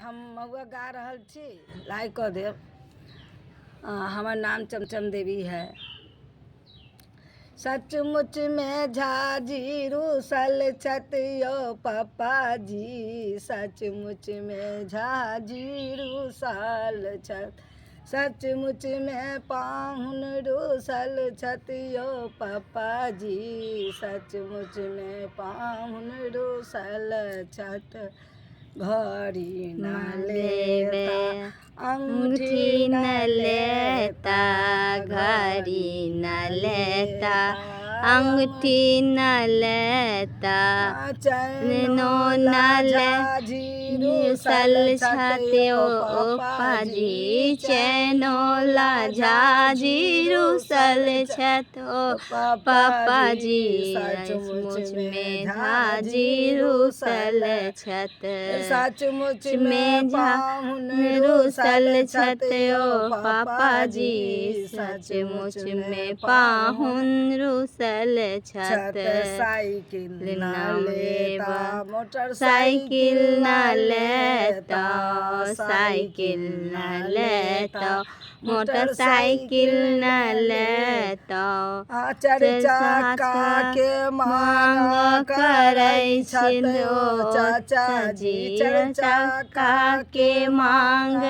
हम महुआ गा रहल छी, लाइक कऽ देब। हमर नाम चमचम देवी है। सचमुच में झाजी रूसल छतियो पापा जी, सचमुच में झाजी रूसल छत, सचमुच में पाहुन रूसल छतियो पापा जी, सचमुच में पाहुन रूसल छत। घड़ी न लेता अंगूठी न लेता, घड़ी न लेता अंगूठी न लेता, चैनो न झाजी रूसल छतियो पाजी, चैनो ला झाजी रूसल छतो पापा जी, सचमुच में झाजी रूसल छत, सचमुच में पाहुन रूसल छतो पापा जी, सचमुच में पाहुन रूसल छत। साइकिल न लेता मोटरसाइकिल न लेता, साइकिल न लेता मोटरसाइकिल न लेता, चारि चक्का के मांग करै छतो चाचा जी, चारि चक्का के मांग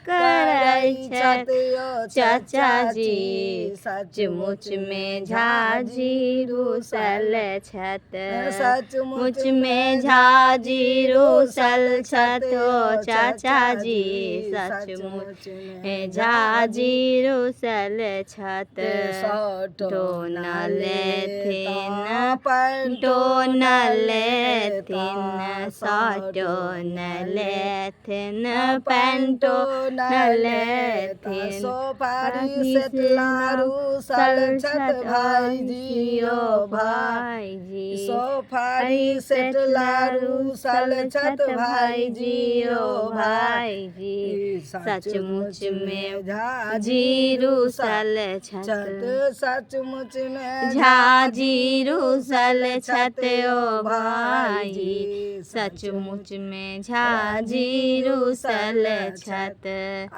करै छतो चाचा जी, सचमुच में झाजी रूसल छत, सचमुच में झाजी रूसल छतो चाचा जी, सचमुच में झाजी रूसल छत। सटो न लेथिन पैंटो न लेथिन, सटो न लेथिन पैंटो न लेथिन, सोपारी सेटला रूसल छत भाई जियो भाई जी, सोपारी सेटला रूसल छत भाई जियो भाई जी, सचमुच में झाजी रूसल छत, सचमुच में झाजी रूसल छत ओ भाई जी, सचमुच में झाजी रूसल छत।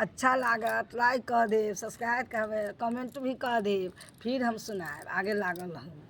अच्छा लागत लाइक कऽ देब, सब्सक्राइब करबै, कमेंट भी कऽ देब, फिर हम सुनाएब, आगे लागल रहू।